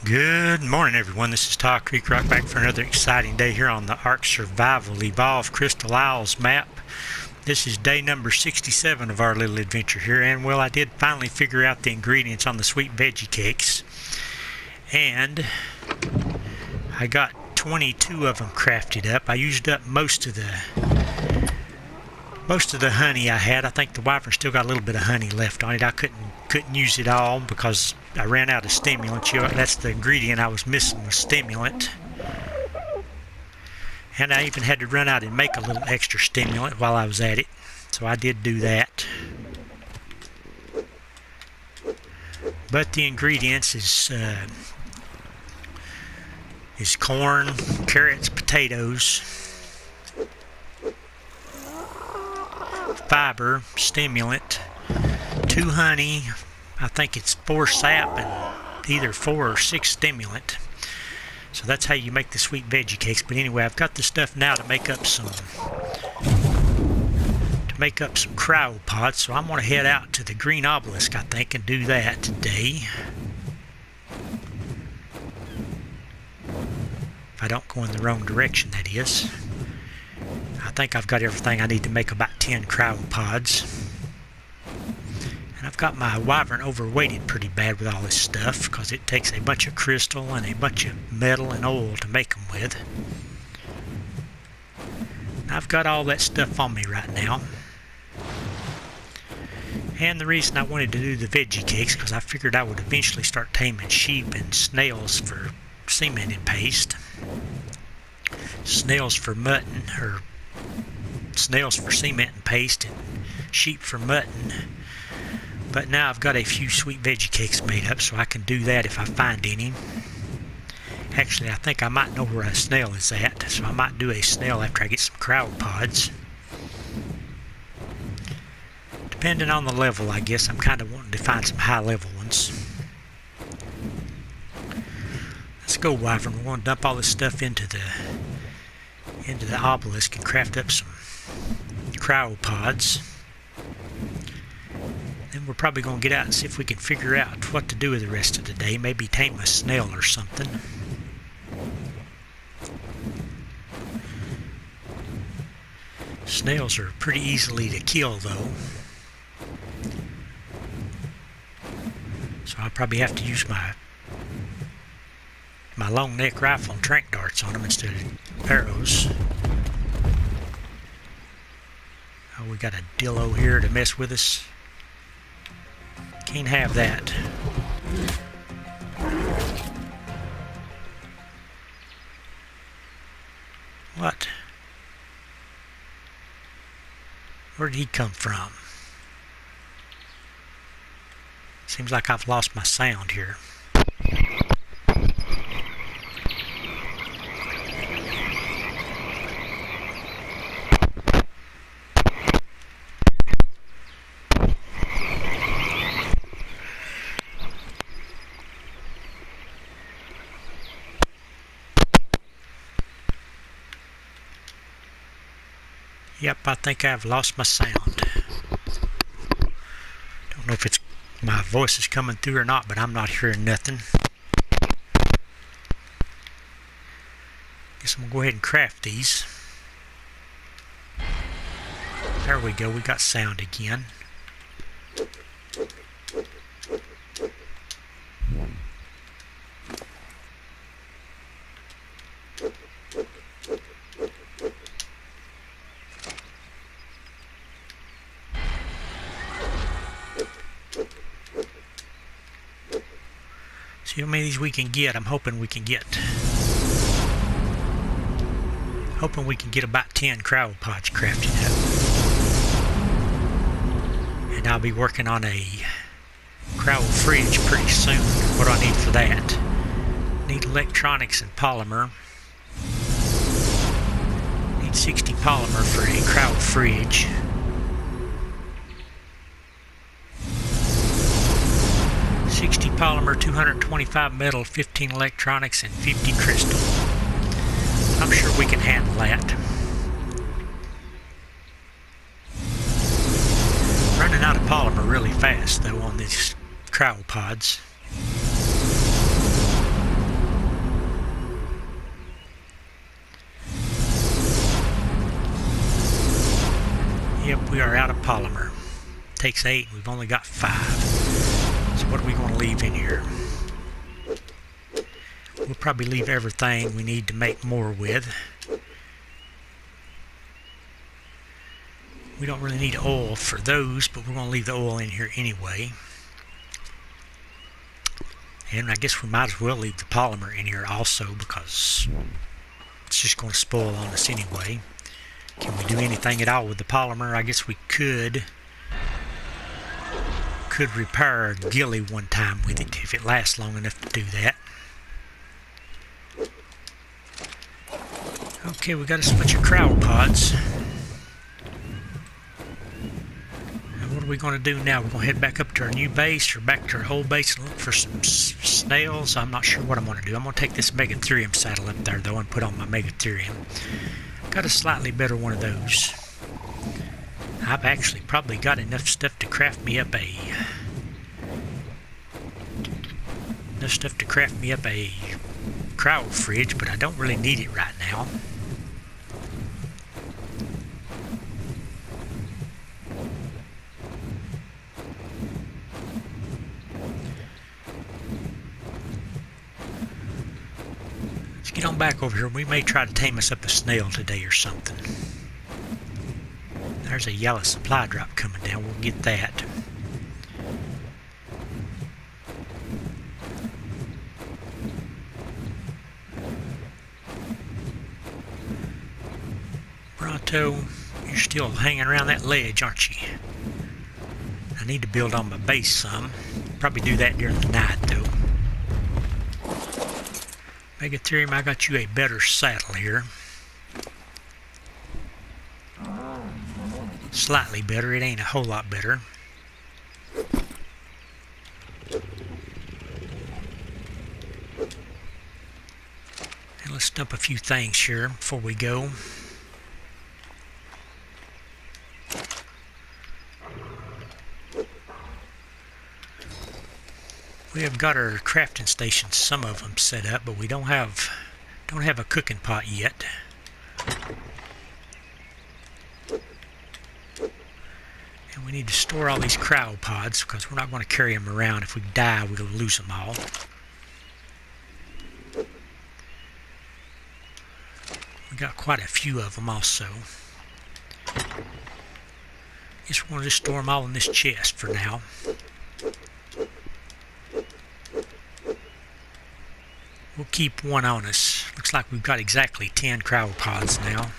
Good morning, everyone. This is Todd Creek Rock back for another exciting day here on the ARK Survival Evolve Crystal Isles map. This is day number 67 of our little adventure here, and well, I did finally figure out the ingredients on the Sweet Veggie Cakes, and I got 22 of them crafted up. I used up most of the honey I had. I think the wyvern still got a little bit of honey left on it. I couldn't use it all because I ran out of stimulant. That's the ingredient I was missing, was stimulant. And I even had to run out and make a little extra stimulant while I was at it. So I did do that. But the ingredients is corn, carrots, potatoes, fiber, stimulant, 2 honey, I think it's 4 sap, and either 4 or 6 stimulant. So that's how you make the Sweet Veggie Cakes. But anyway, I've got the stuff now to make up some cryopods. So I'm going to head out to the green obelisk, I think, and do that today. If I don't go in the wrong direction, that is. I think I've got everything I need to make about 10 cryopods. And I've got my wyvern overweighted pretty bad with all this stuff because it takes a bunch of crystal and a bunch of metal and oil to make them with. And I've got all that stuff on me right now. And the reason I wanted to do the veggie cakes because I figured I would eventually start taming sheep and snails for cement and paste. Snails for mutton, or snails for cement and paste, and sheep for mutton. But now I've got a few Sweet Veggie Cakes made up, so I can do that if I find any. Actually, I think I might know where a snail is at, so I might do a snail after I get some cryopods. Depending on the level, I guess. I'm kind of wanting to find some high-level ones. Let's go, wyvern. We're going to dump all this stuff into the obelisk and craft up some cryopods. Then we're probably going to get out and see if we can figure out what to do with the rest of the day. Maybe tame a snail or something. Snails are pretty easily to kill, though. So I'll probably have to use my long neck rifle and trank darts on them instead of arrows. Oh, we got a dillo here to mess with us. Can't have that. What? Where did he come from? Seems like I've lost my sound here. Yep, I think I've lost my sound. Don't know if it's my voice is coming through or not, but I'm not hearing nothing. Guess I'm gonna go ahead and craft these. There we go, we got sound again. See how many of these we can get. I'm hoping we can get about 10 cryopods crafted up. And I'll be working on a cryo fridge pretty soon. What do I need for that? Need electronics and polymer. Need 60 polymer for a cryo fridge. 60 polymer, 225 metal, 15 electronics, and 50 crystal. I'm sure we can handle that. Running out of polymer really fast though on these cryopods. we are out of polymer. Takes 8, we've only got 5. So what are we going to leave in here? We'll probably leave everything we need to make more with. We don't really need oil for those, but we're going to leave the oil in here anyway. And I guess we might as well leave the polymer in here also, because it's just going to spoil on us anyway. Can we do anything at all with the polymer? I guess we could repair a ghillie one time with it if it lasts long enough to do that. Okay, we got us a bunch of cryopods. And what are we going to do now? We're going to head back up to our new base or back to our old base and look for some snails. I'm not sure what I'm going to do. I'm going to take this Megatherium saddle up there though and put on my Megatherium. Got a slightly better one of those. I've actually probably got enough stuff to craft me up a cryo fridge, but I don't really need it right now. Let's get on back over here. We may try to tame us up a snail today or something. There's a yellow supply drop coming down. We'll get that. Bronto, you're still hanging around that ledge, aren't you? I need to build on my base some. Probably do that during the night, though. Megatherium, I got you a better saddle here. Slightly better. It ain't a whole lot better. And let's dump a few things here before we go. We have got our crafting stations, some of them set up, but we don't have a cooking pot yet. And we need to store all these cryopods because we're not going to carry them around. If we die, we'll lose them all. We got quite a few of them also. Guess we're going to just store them all in this chest for now. We'll keep one on us. Looks like we've got exactly 10 cryopods now.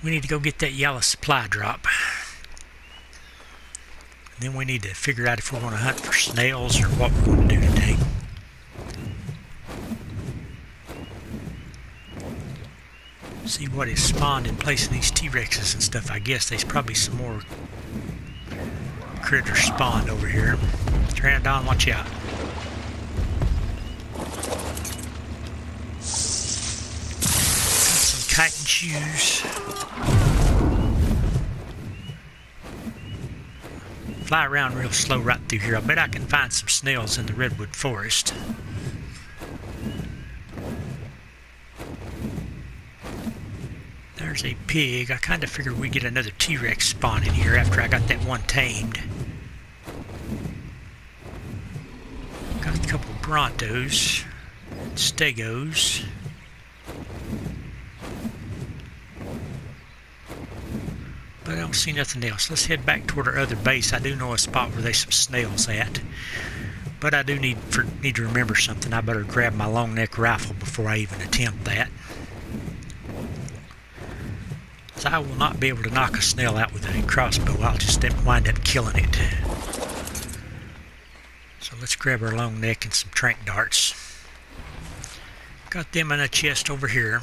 We need to go get that yellow supply drop. And then we need to figure out if we want to hunt for snails or what we're going to do today. See what is spawned in place of these T-Rexes and stuff. I guess there's probably some more critters spawned over here. Pteranodon, watch out. Chitin shoes. Fly around real slow right through here. I bet I can find some snails in the redwood forest. There's a pig. I kind of figured we'd get another T-Rex spawn in here after I got that one tamed. Got a couple Brontos, Stegos. But I don't see nothing else. Let's head back toward our other base. I do know a spot where there's some snails at. But I do need to remember something. I better grab my long neck rifle before I even attempt that. So I will not be able to knock a snail out with a crossbow. I'll just wind up killing it. So let's grab our long neck and some trank darts. Got them in a chest over here.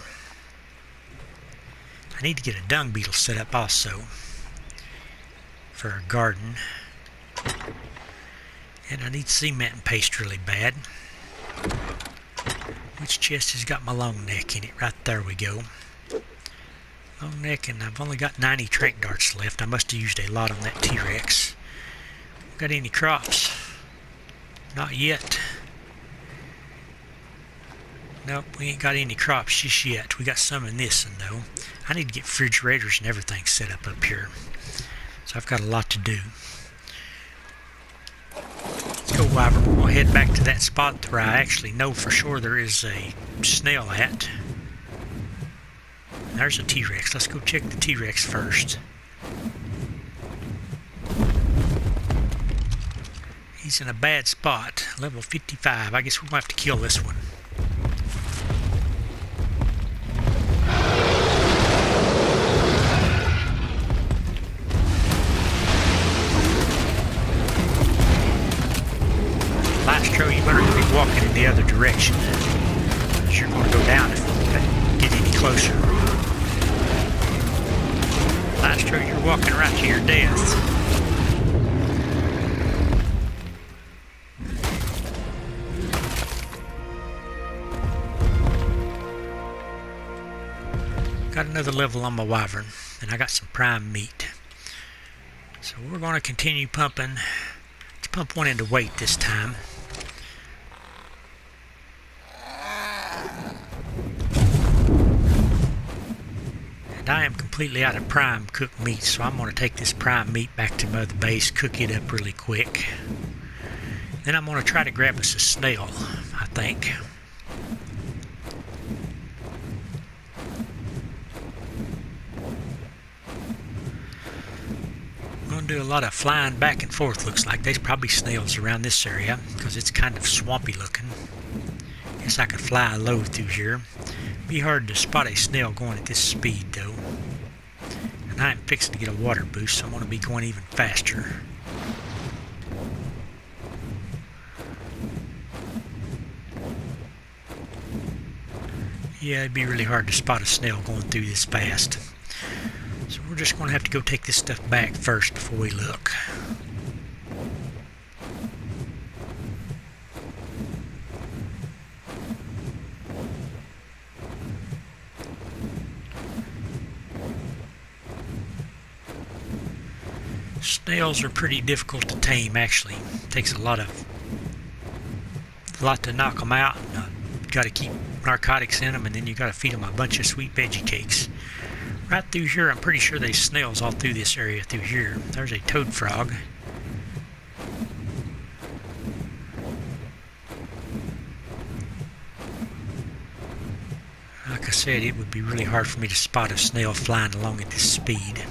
I need to get a dung beetle set up also for our garden. And I need cement paste really bad. Which chest has got my long neck in it? Right there we go. Long neck, and I've only got 90 trank darts left. I must have used a lot on that T-Rex. Got any crops? Not yet. Nope, we ain't got any crops just yet. We got some in this one though. I need to get refrigerators and everything set up here. So I've got a lot to do. Let's go wyvern. We're going to head back to that spot where I actually know for sure there is a snail at. And there's a T-Rex. Let's go check the T-Rex first. He's in a bad spot. Level 55. I guess we're going to have to kill this one. Lystro, you better be walking in the other direction, because you're going to go down if you get any closer. Lystro, you're walking right to your death. Got another level on my wyvern, and I got some prime meat. So we're going to continue pumping. Let's pump one into weight this time. And I am completely out of prime cooked meat, so I'm going to take this prime meat back to Mother Base, cook it up really quick. Then I'm going to try to grab us a snail, I think. I'm going to do a lot of flying back and forth, looks like. There's probably snails around this area, because it's kind of swampy looking. Guess I could fly low through here. Be hard to spot a snail going at this speed though. And I am fixing to get a water boost, so I'm going to be going even faster. Yeah, it'd be really hard to spot a snail going through this fast. So we're just going to have to go take this stuff back first before we look. Snails are pretty difficult to tame, actually. It takes a lot to knock them out. You got to keep narcotics in them, and then you got to feed them a bunch of Sweet Veggie Cakes. Right through here, I'm pretty sure there's snails all through this area through here. There's a toad frog. Like I said, it would be really hard for me to spot a snail flying along at this speed.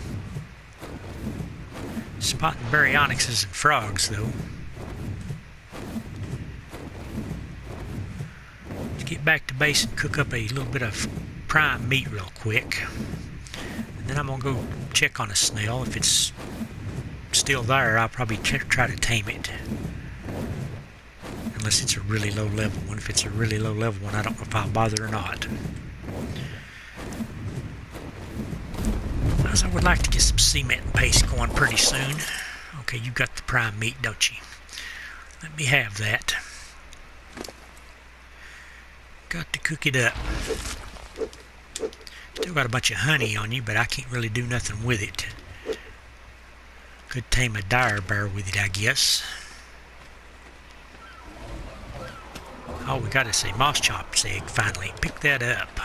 Spotting baryonyxes and frogs, though. Let's get back to base and cook up a little bit of prime meat real quick. And then I'm going to go check on a snail. If it's still there, I'll probably try to tame it. Unless it's a really low level one. If it's a really low level one, I don't know if I'll bother or not. I would like to get some cement paste going pretty soon. Okay, you got the prime meat, don't you? Let me have that. Got to cook it up. Still got a bunch of honey on you, but I can't really do nothing with it. Could tame a dire bear with it, I guess. Oh, we got us a moss chop's egg finally. Pick that up.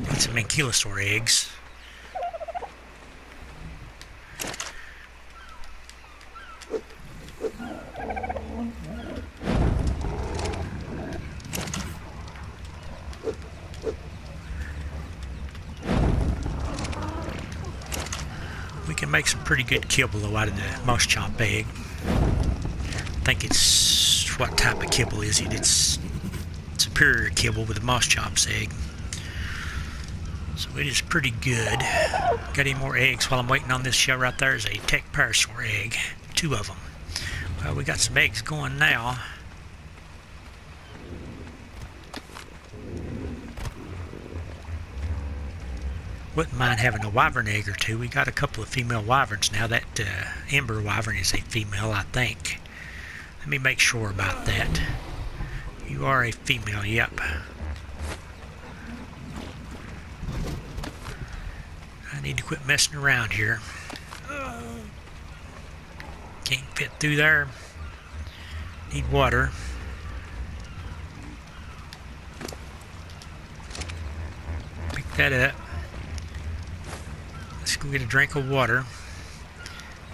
Got some ankylosaur eggs. We can make some pretty good kibble though out of the moss chop egg. I think it's, what type of kibble is it? It's superior kibble with a moss chop's egg. So it is pretty good. Got any more eggs while I'm waiting on this shell? Right there is a tech parasaur egg. 2 of them. Well, we got some eggs going now. Wouldn't mind having a wyvern egg or 2. We got a couple of female wyverns now. That ember wyvern is a female, I think. Let me make sure about that. You are a female, yep. I need to quit messing around here. Can't fit through there. Need water. Pick that up. go get a drink of water,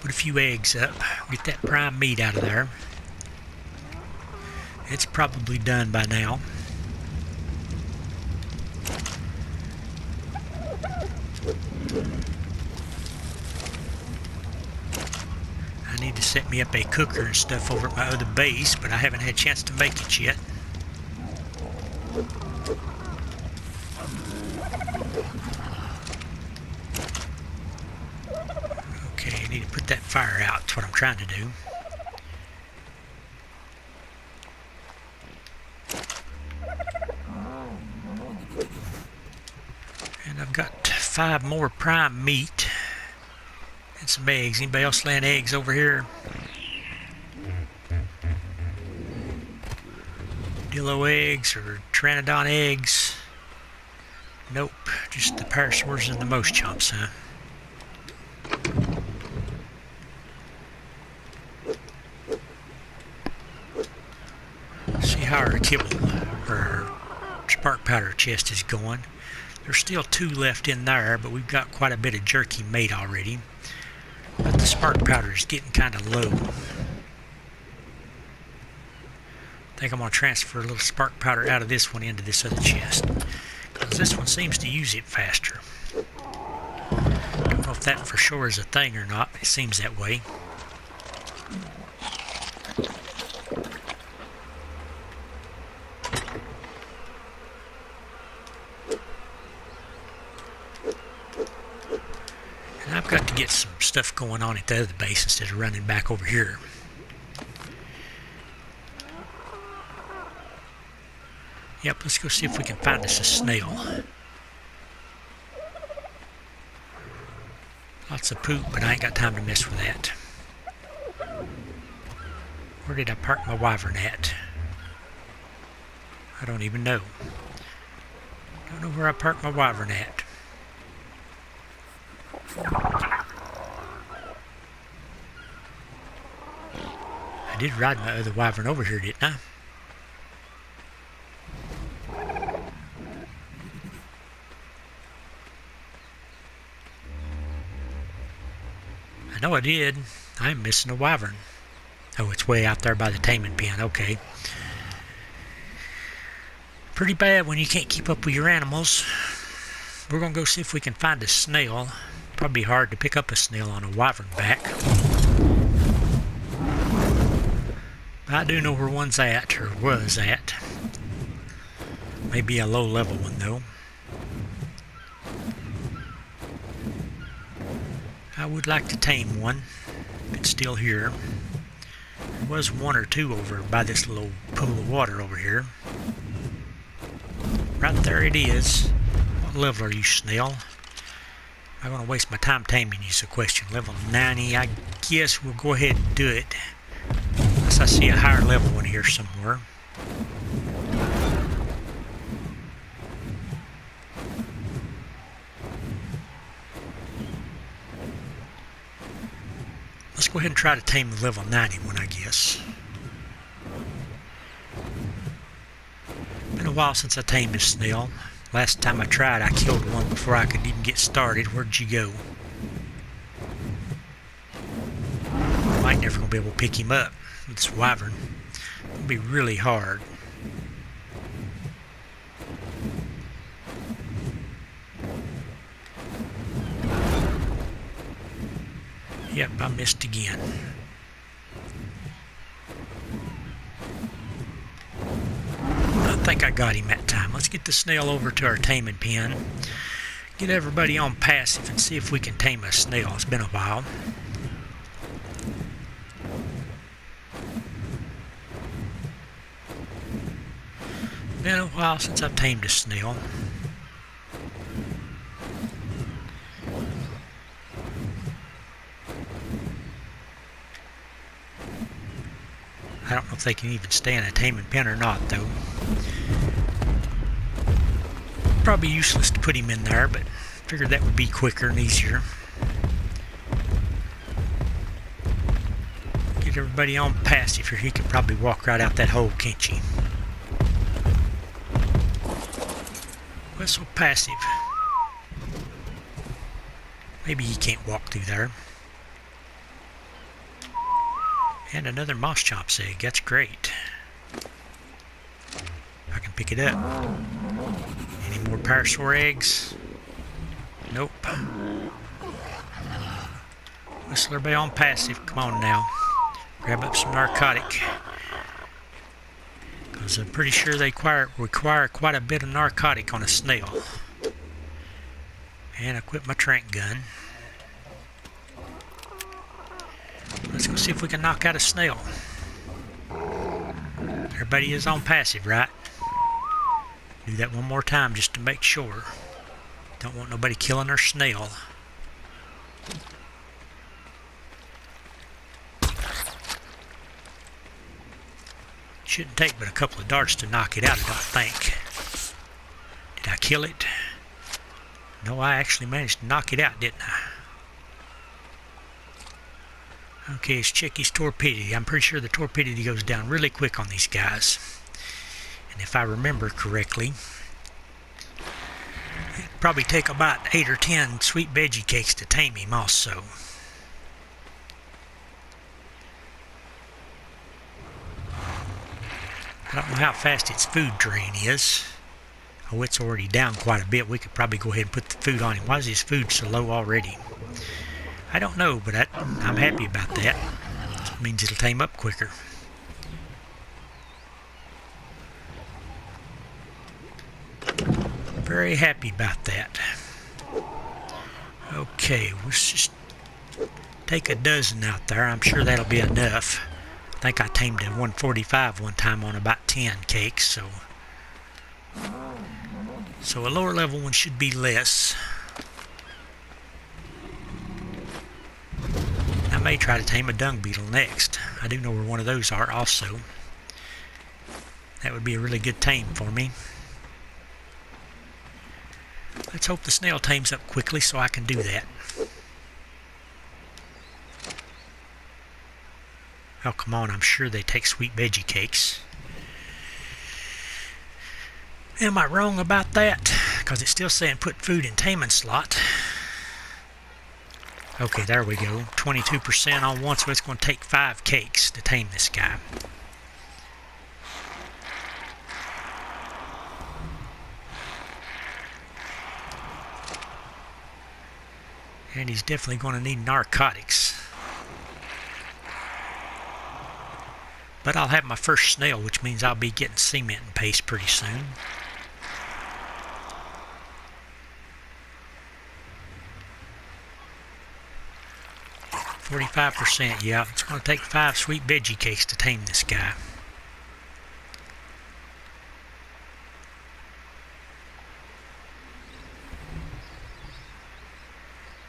put a few eggs up, get that prime meat out of there. It's probably done by now. I need to set me up a cooker and stuff over at my other base, but I haven't had a chance to make it yet. Okay, I need to put that fire out. That's what I'm trying to do. And I've got 5 more prime meat and some eggs. Anybody else laying eggs over here? Dillo eggs or Pteranodon eggs? Nope, just the parasaurs and the mouse chomps, huh? See how our kibble or spark powder chest is going. There's still 2 left in there, but we've got quite a bit of jerky made already. But the spark powder is getting kind of low. I think I'm going to transfer a little spark powder out of this one into this other chest, because this one seems to use it faster. Don't know if that for sure is a thing or not, but it seems that way. And I've got to get some stuff going on at the other base instead of running back over here. Yep, let's go see if we can find us a snail. Lots of poop, but I ain't got time to mess with that. Where did I park my wyvern at? I don't even know. Don't know where I parked my wyvern at. I did ride my other wyvern over here, didn't I? I know I did. I'm missing a wyvern. Oh, it's way out there by the taming pen. Okay. Pretty bad when you can't keep up with your animals. We're going to go see if we can find a snail. Probably hard to pick up a snail on a wyvern back. I do know where one's at, or was at. Maybe a low level one though. I would like to tame one. It's still here. There was 1 or 2 over by this little pool of water over here. Right there it is. What level are you, snail? Am I going to waste my time taming you is the question. Level 90. I guess we'll go ahead and do it. Unless I see a higher level one here somewhere. Let's go ahead and try to tame the level 90 one, I guess. Been a while since I tamed a snail. Last time I tried, I killed one before I could even get started. Where'd you go? I ain't never gonna be able to pick him up with this wyvern. It'll be really hard. Yep, I missed again. I think I got him that time. Let's get the snail over to our taming pen. Get everybody on passive and see if we can tame a snail. It's been a while. Been a while since I've tamed a snail. I don't know if they can even stay in a taming pen or not, though. Probably useless to put him in there, but figured that would be quicker and easier. Get everybody on passive here. He could probably walk right out that hole, can't he? Whistle passive. Maybe he can't walk through there. And another moss chomp's egg. That's great. I can pick it up. Any more parasaur eggs? Nope. Whistle everybody on passive. Come on now. Grab up some narcotic. Because I'm pretty sure they require quite a bit of narcotic on a snail. And equip my trank gun. Let's go see if we can knock out a snail. Everybody is on passive, right? Do that one more time just to make sure. Don't want nobody killing our snail. Shouldn't take but a couple of darts to knock it out, I don't think. Did I kill it? No, I actually managed to knock it out, didn't I? Okay, let's check his torpidity. I'm pretty sure the torpidity goes down really quick on these guys. And if I remember correctly, it'd probably take about 8 or 10 Sweet Veggie Cakes to tame him also. I don't know how fast its food drain is. Oh, it's already down quite a bit. We could probably go ahead and put the food on him. Why is his food so low already? I don't know, but I'm happy about that. It means it'll tame up quicker. Very happy about that. Okay, let's just take a dozen out there. I'm sure that'll be enough. I think I tamed a 145 one time on about 10 cakes, so a lower level one should be less. I may try to tame a dung beetle next. I do know where one of those are also. That would be a really good tame for me. Let's hope the snail tames up quickly so I can do that. Oh, come on, I'm sure they take Sweet Veggie Cakes. Am I wrong about that? Because it's still saying put food in taming slot. Okay, there we go. 22% on one, so it's going to take 5 cakes to tame this guy. And he's definitely going to need narcotics. But I'll have my first snail, which means I'll be getting cement and paste pretty soon. %, yeah. It's going to take 5 Sweet Veggie Cakes to tame this guy.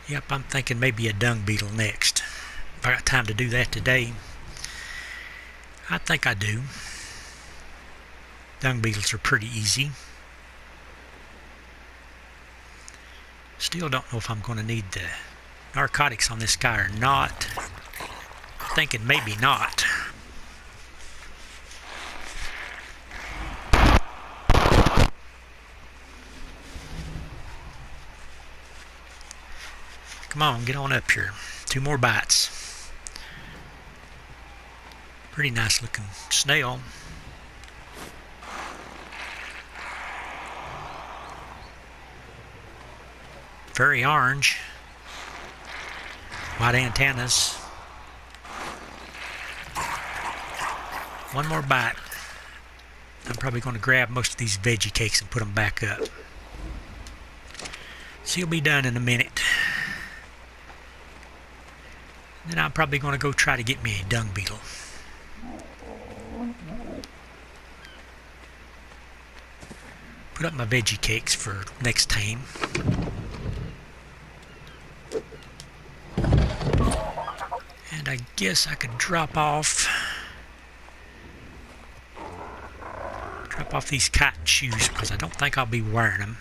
Yep, I'm thinking maybe a dung beetle next. If I got time to do that today. I think I do. Dung beetles are pretty easy. Still don't know if I'm going to need the narcotics on this guy or not. I'm thinking maybe not. Come on, get on up here. 2 more bites. Pretty nice looking snail. Very orange. White antennas. 1 more bite. I'm probably going to grab most of these veggie cakes and put them back up. So you'll be done in a minute. Then I'm probably going to go try to get me a dung beetle. Put up my veggie cakes for next tame. And I guess I could drop off these cotton shoes because I don't think I'll be wearing them.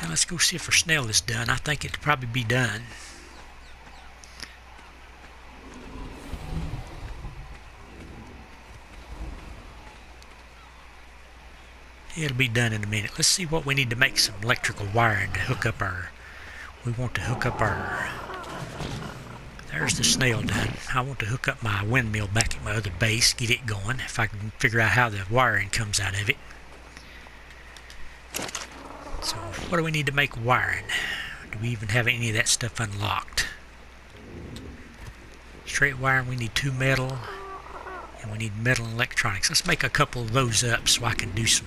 And let's go see if our snail is done. I think it'll probably be done. It'll be done in a minute. Let's see what we need to make some electrical wiring to hook up our... We want to hook up our... There's the snail done. I want to hook up my windmill back at my other base, get it going, if I can figure out how the wiring comes out of it. So, what do we need to make wiring? Do we even have any of that stuff unlocked? Straight wiring, we need 2 metal, and we need metal and electronics. Let's make a couple of those up so I can do some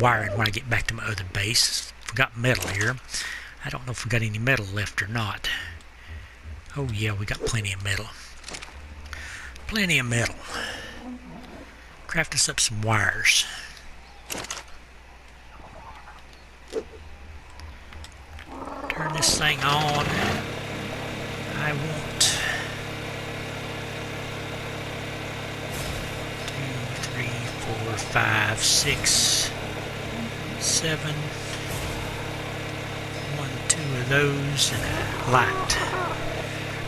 wiring when I get back to my other base. Forgot metal here. I don't know if we got any metal left or not. Oh yeah, we got plenty of metal. Plenty of metal. Craft us up some wires. Turn this thing on. I want 2, 3, 4, 5, 6, 7. 1, 2 of those and a light.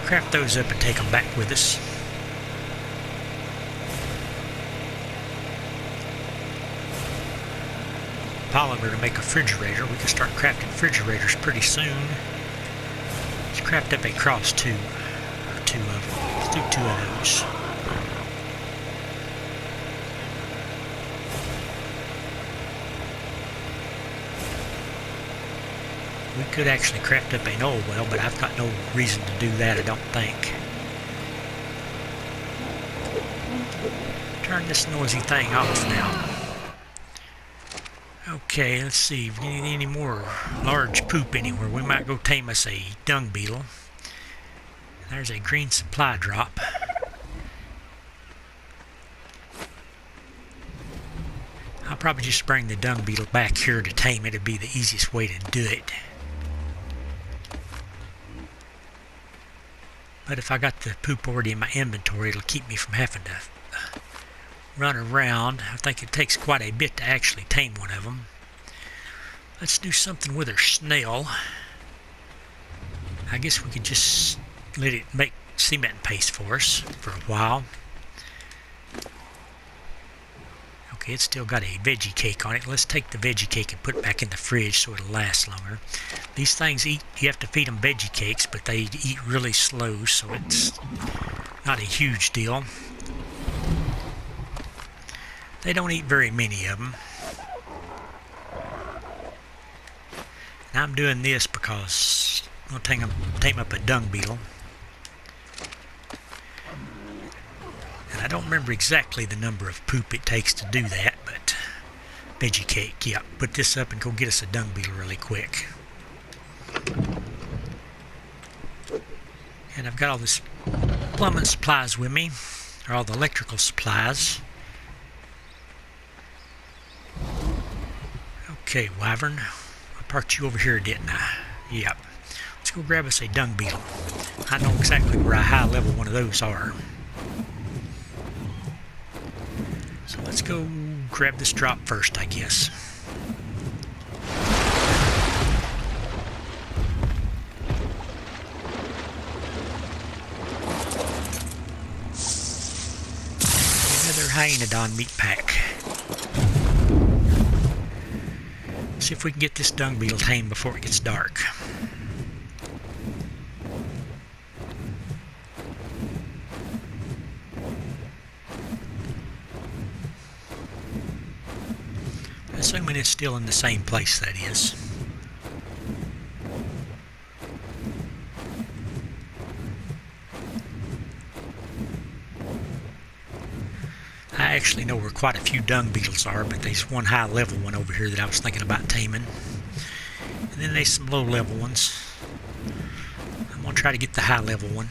Craft those up and take them back with us. Polymer to make a refrigerator. We can start crafting refrigerators pretty soon. Let's craft up a cross tube, or 2 of them. Let's do 2 of those. We could actually craft up an oil well, but I've got no reason to do that, I don't think. Turn this noisy thing off now. Okay, let's see if we need any more large poop anywhere. We might go tame us a dung beetle. There's a green supply drop. I'll probably just bring the dung beetle back here to tame it. It'd be the easiest way to do it. But if I got the poop already in my inventory, it'll keep me from having to run around. I think it takes quite a bit to actually tame one of them. Let's do something with our snail. I guess we could just let it make cement paste for us for a while. Okay, it's still got a veggie cake on it. Let's take the veggie cake and put it back in the fridge so it'll last longer. These things eat, you have to feed them veggie cakes, but they eat really slow, so it's not a huge deal. They don't eat very many of them. And I'm doing this because I'm going to tame up a dung beetle. And I don't remember exactly the number of poop it takes to do that, but veggie cake, yeah. Put this up and go get us a dung beetle really quick. And I've got all this plumbing supplies with me, or all the electrical supplies. Okay, Wyvern, I parked you over here, didn't I? Yep. Let's go grab us a dung beetle. I know exactly where a high level one of those are. So let's go grab this drop first, I guess. Another hyaenodon meat pack. See if we can get this dung beetle tamed before it gets dark. Assuming it's still in the same place, that is. I actually know where quite a few dung beetles are, but there's one high level one over here that I was thinking about taming. And then there's some low level ones. I'm going to try to get the high level one.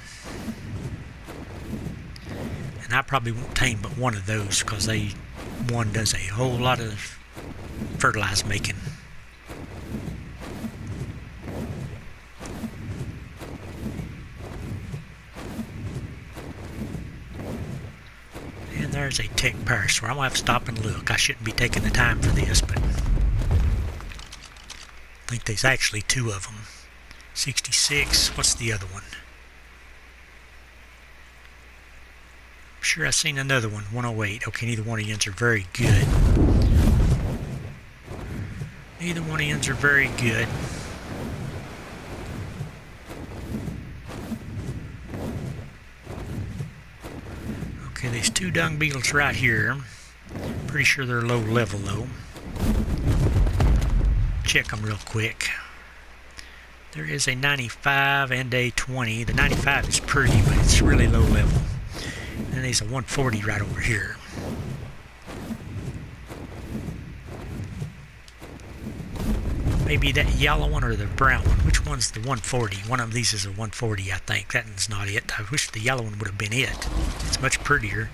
And I probably won't tame but one of those because one does a whole lot of fertilizer making. And there's a tech parasaur. I'm going to have to stop and look. I shouldn't be taking the time for this, but I think there's actually 2 of them. 66. What's the other one? I'm sure I've seen another one. 108. Okay, neither one of these are very good. Neither one ends are very good. Okay, there's two dung beetles right here. Pretty sure they're low level though. Check them real quick. There is a 95 and a 20. The 95 is pretty, but it's really low level. And there's a 140 right over here. Maybe that yellow one or the brown one. Which one's the 140? One of these is a 140, I think. That one's not it. I wish the yellow one would have been it. It's much prettier.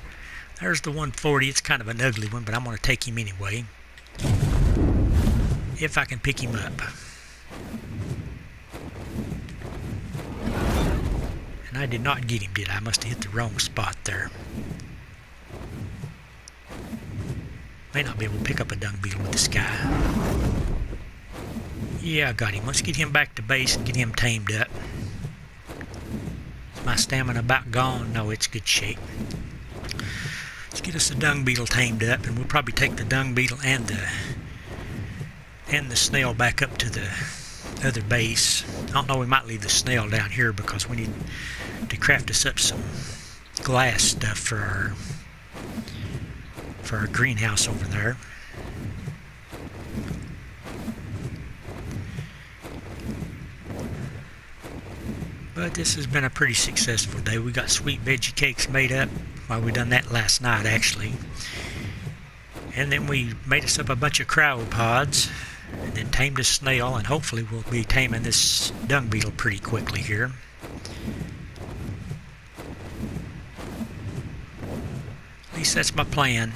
There's the 140. It's kind of an ugly one, but I'm going to take him anyway. If I can pick him up. And I did not get him, did I? I must have hit the wrong spot there. May not be able to pick up a dung beetle with this guy. Yeah, I got him. Let's get him back to base and get him tamed up. Is my stamina about gone? No, it's good shape. Let's get us a dung beetle tamed up, and we'll probably take the dung beetle and the snail back up to the other base. I don't know, we might leave the snail down here because we need to craft us up some glass stuff for our greenhouse over there. But this has been a pretty successful day. We got sweet veggie cakes made up. Well, we done that last night actually. And then we made us up a bunch of cryopods and then tamed a snail, and hopefully we'll be taming this dung beetle pretty quickly here. At least that's my plan.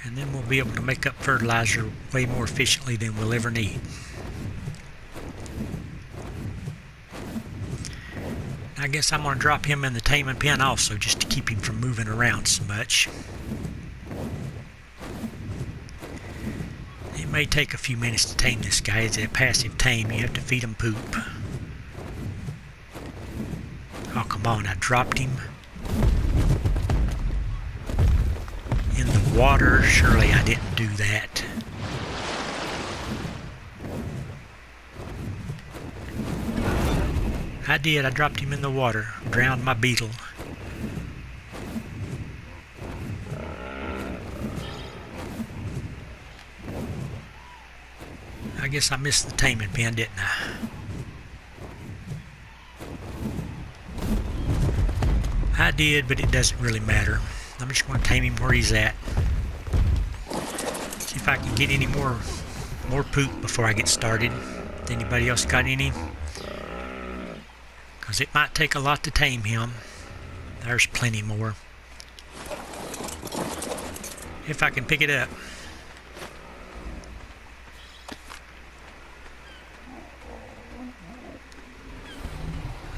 And then we'll be able to make up fertilizer way more efficiently than we'll ever need. I guess I'm going to drop him in the taming pen also, just to keep him from moving around so much. It may take a few minutes to tame this guy. It's a passive tame. You have to feed him poop. Oh, come on. I dropped him in the water. Surely I didn't do that. I did. I dropped him in the water. Drowned my beetle. I guess I missed the taming pen, didn't I? I did, but it doesn't really matter. I'm just going to tame him where he's at. See if I can get any more poop before I get started. Anybody else got any? Because it might take a lot to tame him. There's plenty more. If I can pick it up.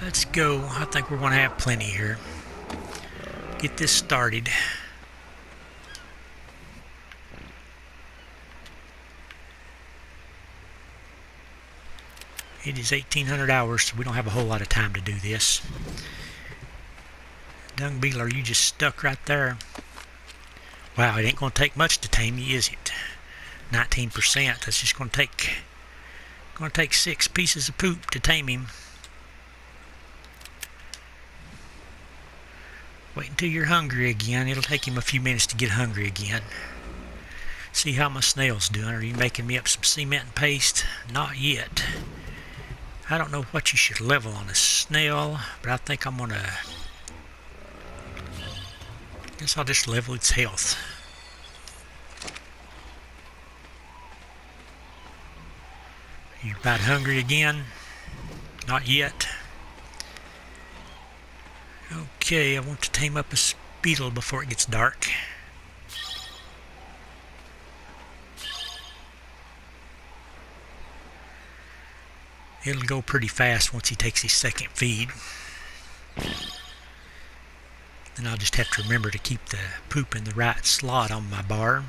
Let's go. I think we're going to have plenty here. Get this started. It is 1800 hours, so we don't have a whole lot of time to do this. Dung beetle, are you just stuck right there? Wow, it ain't going to take much to tame you, is it? 19%. That's just going to take 6 pieces of poop to tame him. Wait until you're hungry again. It'll take him a few minutes to get hungry again. See how my snail's doing. Are you making me up some cement and paste? Not yet. I don't know what you should level on a snail, but I think I'm gonna... guess I'll just level its health. You about hungry again? Not yet. Okay, I want to tame up a beetle before it gets dark. It'll go pretty fast once he takes his second feed. Then I'll just have to remember to keep the poop in the right slot on my bar.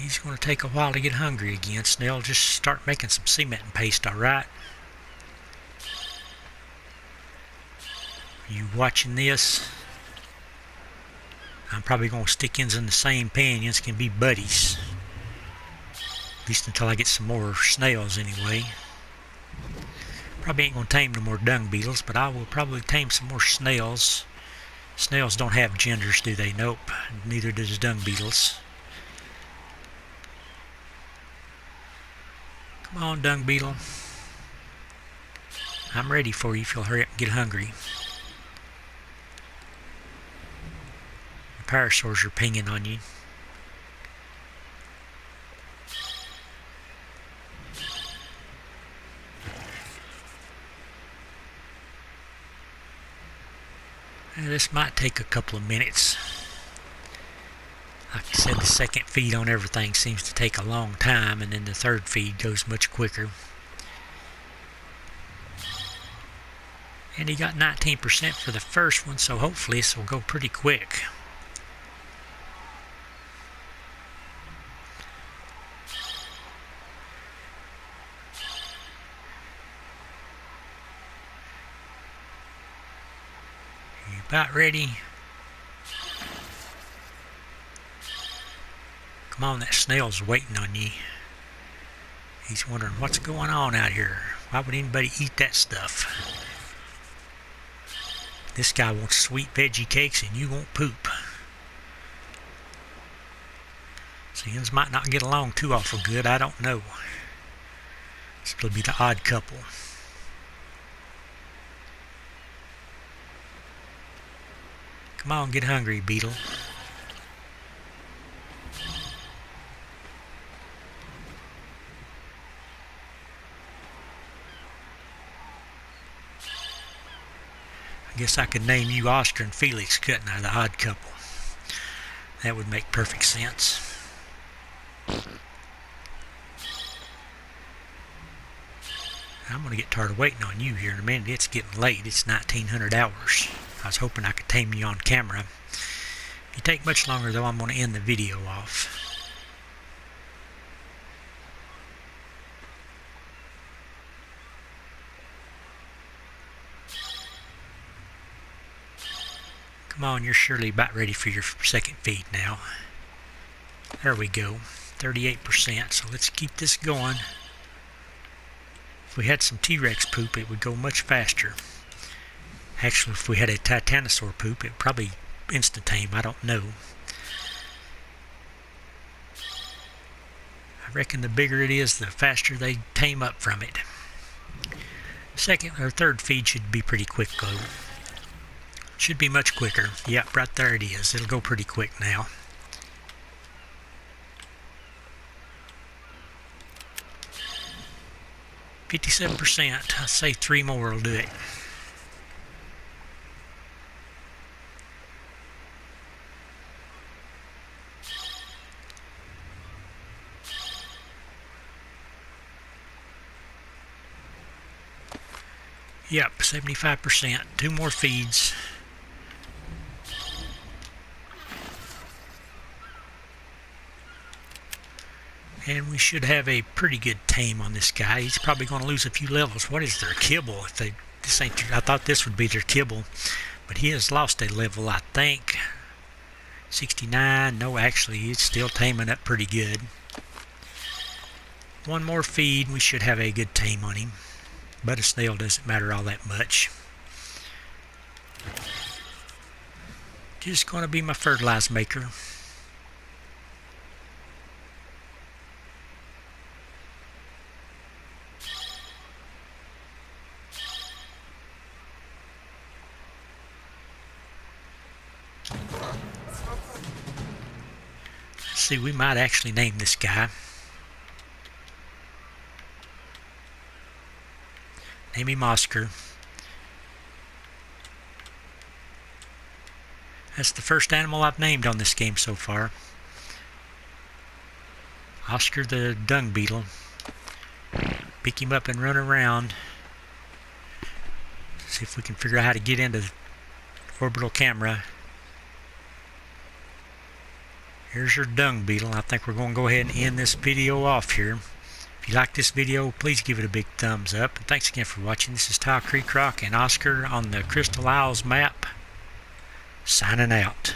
He's going to take a while to get hungry again. Snail, just start making some cementing paste, alright? Are you watching this? I'm probably going to stick ends in the same pan. Yins can be buddies. At least until I get some more snails anyway. Probably ain't going to tame no more dung beetles, but I will probably tame some more snails. Snails don't have genders, do they? Nope. Neither does dung beetles. Come on, dung beetle. I'm ready for you if you'll hurry up and get hungry. The parasaurs are pinging on you. This might take a couple of minutes. Like I said, the second feed on everything seems to take a long time, and then the third feed goes much quicker. And he got 19% for the first one, so hopefully this will go pretty quick. You about ready? Come on, that snail's waiting on you. He's wondering what's going on out here. Why would anybody eat that stuff? This guy wants sweet veggie cakes and you won't poop. So yins might not get along too awful good, I don't know. This will be the odd couple. Come on, get hungry, beetle. I guess I could name you Oscar and Felix, couldn't I? The odd couple. That would make perfect sense. I'm going to get tired of waiting on you here in a minute. It's getting late. It's 1900 hours. I was hoping I could tame you on camera. If you take much longer, though, I'm going to end the video off. Come on, you're surely about ready for your second feed now. There we go, 38%. So let's keep this going. If we had some T-Rex poop, it would go much faster. Actually, if we had a Titanosaur poop, it would probably instant tame. I don't know. I reckon the bigger it is, the faster they tame up from it. Second or third feed should be pretty quick, though. Should be much quicker. Yep, right there it is. It'll go pretty quick now. %. I'd say 3 more will do it. Yep, 75%. 2 more feeds. And we should have a pretty good tame on this guy. He's probably going to lose a few levels. What is their kibble? If they, this ain't their, I thought this would be their kibble, but he has lost a level, I think. 69. No, actually, it's still taming up pretty good. 1 more feed, we should have a good tame on him. But a snail doesn't matter all that much. Just going to be my fertilizer maker. See, we might actually name this guy. Name him Oscar. That's the first animal I've named on this game so far. Oscar the Dung Beetle. Pick him up and run around. See if we can figure out how to get into the orbital camera. Here's your dung beetle. I think we're going to go ahead and end this video off here. If you like this video, please give it a big thumbs up. And thanks again for watching. This is Tile Creek Rock and Oscar on the Crystal Isles map, signing out.